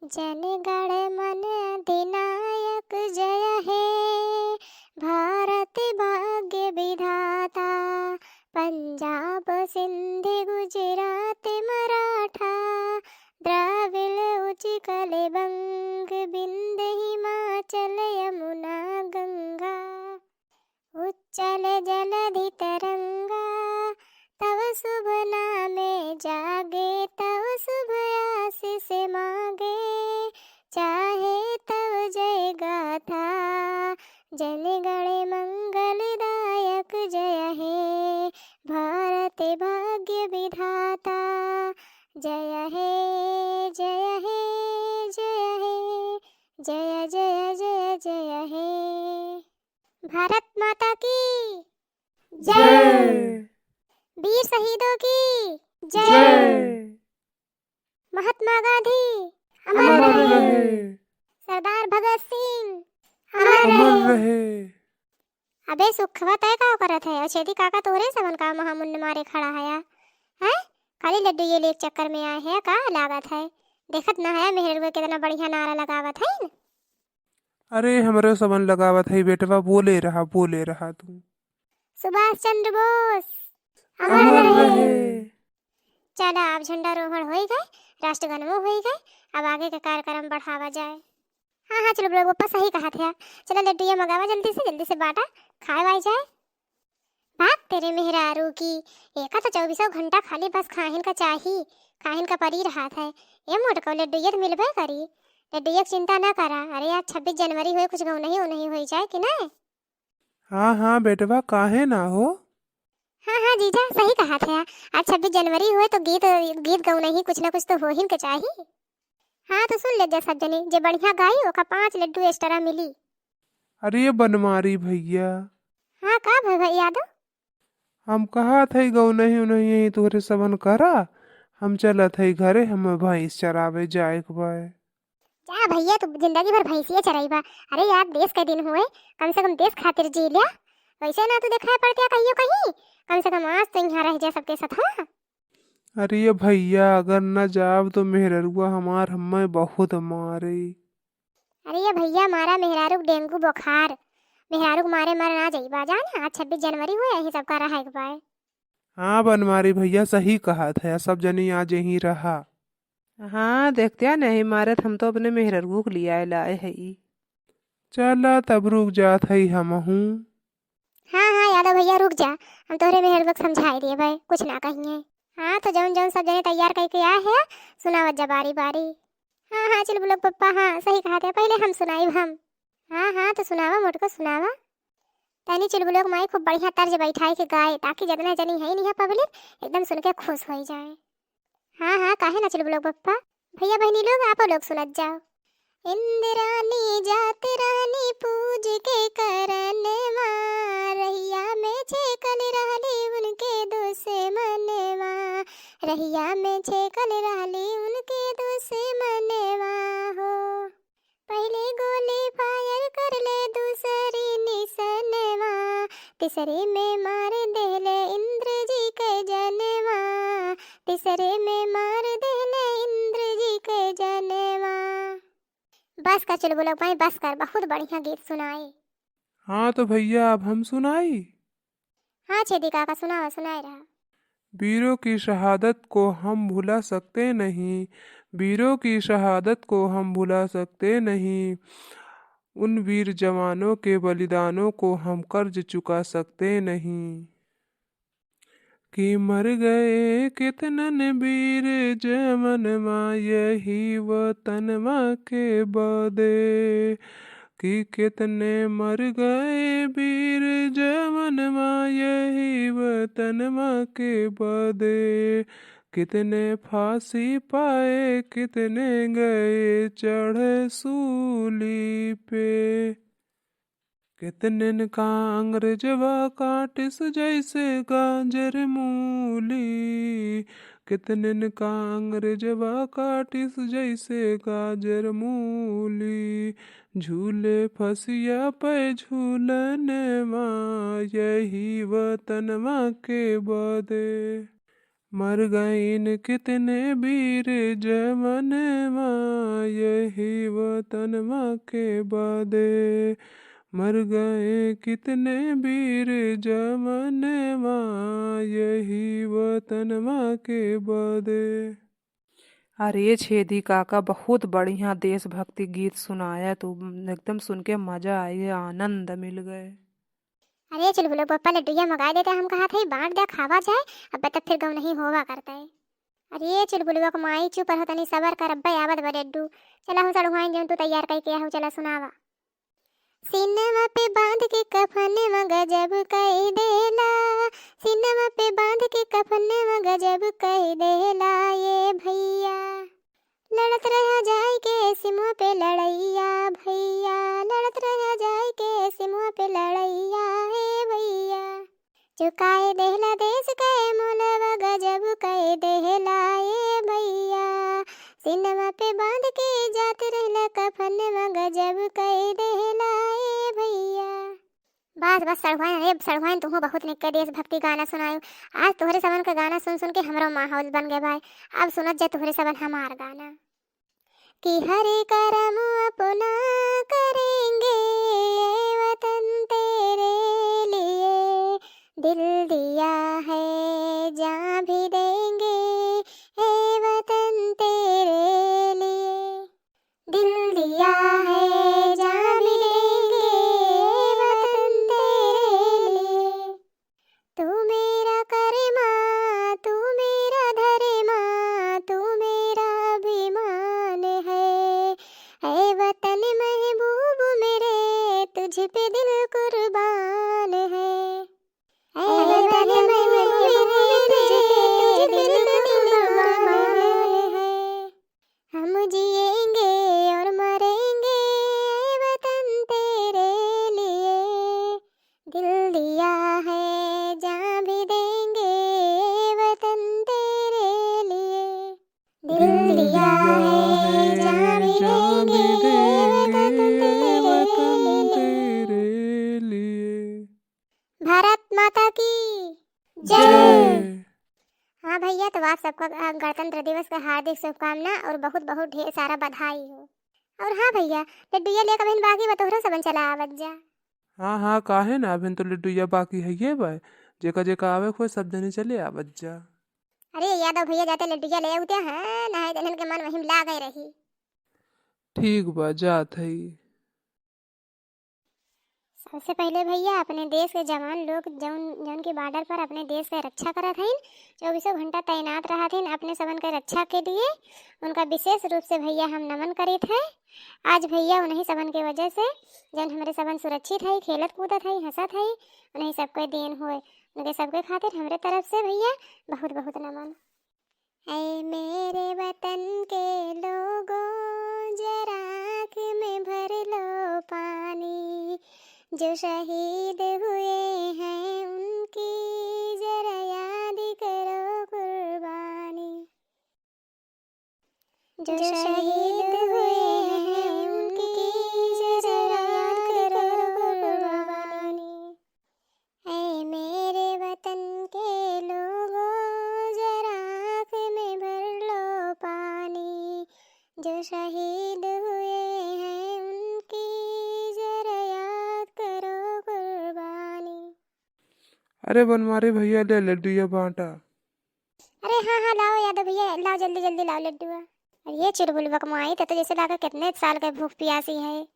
जनगण मन अधिनायक जय हे, भारत भाग्य विधाता। पंजाब सिंध गुजरात मराठा, द्राविड़ उत्कल बंग, विंध्य हिमाचल यमुना गंगा। उच्चल जलधि तरंगा, तव शुभ नामे जागे, तव शुभ आशीष मांगे, चाहे तव जय गाथा। जनगण मंगलदायक जय हे, भारत भाग्य विधाता। जय हे जय हे जय हे, जय जय जय जय हे। भारत माता की जय। वीर शहीदों की जय। जय। महात्मा गांधी अमर रहे। सरदार भगत सिंह अमर अमर रहे। रहे। अबे सुखवा तय का करत है, और छेदी काका तोरे सबन का महामुंड मारे खड़ा है हैं? खाली लड्डू ये लेक चक्कर में आए हैं का लागत है? देखत ना है मेहर कितना बढ़िया नारा लगावत है न? अरे हमरे सबन लगावत है बेटवा, बोले रहा तू। सुभाष चंद्र बोस अमर रहे। चला अब झंडारोहण हो गए, राष्ट्रगणमन हो गए, अब आगे के कार्यक्रम बढ़ावा जाए। हाँ हाँ चलो लोग ऊपर सही कहा था। चलो लड्डू मंगावा जल्दी से बाटा, खाए वाई जाए। भाग तेरे मेहरारू की, एका तो 24 घंटा खाली बस खाहिन का चाही, खाहिन का परी रहा था। ये मोटको लड्डू तो मिलबे करी, लड्डू की चिंता ना करा। अरे यार 26 जनवरी हुए, कुछ गौ नहीं हो जाए कि ना। हाँ बेटवा, काहे ना हो। हाँ जीजा सही कहा था। आज 26 जनवरी हुए तो गीत गौ नहीं, कुछ ना कुछ तो हो ही के चाहिए। हाँ तो सुन ले जा सब जने, जे बढ़िया गाई ओका 5 लड्डू एक्स्ट्रा मिली। अरे बनमारी भैया, हाँ का भाई यादव, हम कहा थे गौ नहीं यही तोहरे सबन करा, हम चलत है घरे, हम भैंस चरावे जाए के बा। जा भैया तू जिंदगी भर भैंसिया चराइबा। अरे यार देश के दिन हुए, कम से कम देश खातिर जी लिया। वैसे ना तू दिखाई पड़ती कहीं कहीं, कम से कम आज तो यहाँ रह जा सबके साथ। हाँ अरे भैया, अगर न जाब तो मेहरुआ हमार हमें बहुत मारे। अरे ये भैया मारा मेहरारू डेंगू बुखार, मेहरारू मारे मर ना जाइबा जाना। आज 26 जनवरी हुए यही सबका रहा एक बार। हाँ बनमारी भैया सही कहा था, सब जनी आज यहीं रहा। हाँ देखते नहीं मारत, हम तो अपने मेहरुआ को लिया लाए है। चला तब रुक जात है हम हूँ। हाँ यादव भैया रुक जा, हम तोहरे मेहरुआ को समझाई दिए भाई, कुछ ना कहिए। हाँ तो जौन जौन सब जने तैयार करके आए है, सुनावत जा बारी बारी। हाँ चल बोलो पप्पा, हाँ सही कहा था, पहले हम सुनाई हम। हाँ तो सुनावा मोटको सुनावा। तैनी चुलबुलों माई खूब बढ़िया तर्ज बैठाई के गाए, ताकि जितना जनी है नहीं है पब्लिक एकदम सुन के खुश हो जाए। हाँ काहे ना चुलबुलों पप्पा, भैया बहनी लोग आप लोग सुनत जाओ। इंद्रानी जात रानी पूज के करन माँ, रहिया में छेकल रहली उनके दुश्मनवा, रहिया में छेकल रहली उनके दुश्मनवा हो। पहले गोली फायर कर ले, दूसरी निशनवा, तीसरे में मार देले इंद्र जी के जनवा, तीसरे में मार देले इंद्र जी के जनवा। बस कर चलो बोलो भाई, बस कर, बहुत बढ़िया गीत सुनाए। हाँ तो भैया अब हम सुनाई। हाँ छेदी काका सुनाए रहा। वीरों की शहादत को हम भुला सकते नहीं, वीरों की शहादत को हम भुला सकते नहीं, उन वीर जवानों के बलिदानों को हम कर्ज चुका सकते नहीं। कि मर गए कितनन वीर जमन माँ यही वतन माँ के बदे, कि कितने मर गए वीर जमन माँ यही वतन माँ के बदे, कितने फांसी पाए कितने गए चढ़े सूली पे, कितने का अंग्रेजवा काटिस जैसे गाजर मूली, कितने का अंग्रेजवा काटिस जैसे गाजर मूली, झूले फसिया पे झूलन माँ यही वतन माँ के बदे। मर गईन कितने वीर जमन माँ, यही वतन माँ के बादे। मर गए कितने वीर जमन माँ, यही वतन माँ के बादे। अरे छेदी काका, बहुत बढ़िया देशभक्ति गीत सुनाया तू। एकदम सुन के मजा आई, आनंद मिल गए। अरे चुलबुल पप्पा लड्डूया मंगा देते, हम कहा थे बांट दे खावा जाए, अब तक फिर गौ नहीं होवा करता है। अरे चुलबुलवा को माई चुप रहो तनी सबर कर, अब्बा आवत बा लड्डू। चला हम सड़ुआई जौन तू तैयार करके आहू, चला सुनावा। सीनवा पे बांध के कफनवा गजब कई देला, सीनवा पे बांध के कफनवा गजब कई देला ये भैया। लड़त रह जाए के सिमुआ पे लड़ैया भैया, लड़त रह जाए के सिमुआ पे लड़ैया हे भैया। चुकाए देहला देश के मोलवा गजब कई देहला ये भैया। सिनवा पे बांध के जात रहला कफनवा गजब कई देहला ये भैया। बस बस सड़वाइन, अरे सड़वाइन तुम बहुत निक देशभक्ति गाना सुनायो। आज तोहरे सबन का गाना सुन सुन के हमरो माहौल बन गए भाई। अब सुनत जा तोहरे सबन हमार गाना। कि हरे करम अपना करेंगे वतन तेरे लिए, दिल दिया है जान भी देंगे हे वतन तेरे लिए। दिल दिया है जान भी देंगे वतन तेरे लिए। तू मेरा करमा, तू मेरा धर्मा, तू मेरा अभिमान है वतन महबूब मेरे, तुझ पे दिल कुर्बान है। वतन महबूब मेरे, तुझ पे दिल कुर्बान है। हम जिएंगे और मरेंगे वतन तेरे लिए, दिल दिया है जान भी देंगे वतन तेरे लिए। दिल दिया है जान भी देंगे वतन तेरे लिए। भारत माता की जय। हाँ भैया, तो आप सबका गणतंत्र दिवस का हार्दिक शुभकामना और बहुत बहुत ढेर सारा बधाई हो। और हाँ भैया, लड्डूया लेकर बहन बाकी बतोहरा सबन चला आवत जा। हाँ हाँ, काहे ना, अभी तो लड्डूया बाकी है ये भाई। जेका जेका आवे कोई सब जने चले आवत जा। अरे यादव भैया जाते लड्डूया ले आउते हैं, नहाए दहन के मन वहीं ला गए रही। ठीक बा, जात है। सबसे पहले भैया अपने देश के जवान लोग जौन जौन की बॉर्डर पर अपने देश के रक्षा करत हइन, 24 घंटा तैनात रहत हइन अपने सबन के रक्षा के लिए, उनका विशेष रूप से भैया हम नमन करित है। आज भैया उन्हीं सबन के वजह से जौन हमारे सबन सुरक्षित है, खेलत कूदत है, हंसत है, उन्हीं सबके देन होए। उनके सबके खातिर हमारे तरफ से भैया बहुत बहुत नमन। ऐ मेरे वतन के लोगों, जरा आँख में भर लो पानी, जो शहीद हुए हैं उनकी जरा याद करो कुर्बानी। जो शहीद हुए हैं उनकी जरा याद करो कुर्बानी। ऐ मेरे वतन के लोगों, जरा आँख में भर लो पानी, जो शहीद हुए हैं उनकी जरा याद करो कुर्बानी। अरे बनमारे भैया, ले लड्डूया बांटा। अरे हाँ हाँ लाओ यादव भैया, लाओ जल्दी जल्दी लाओ लड्डू। ये चुलबुल बकमाई तो जैसे लगा कितने साल का भूख प्यासी है।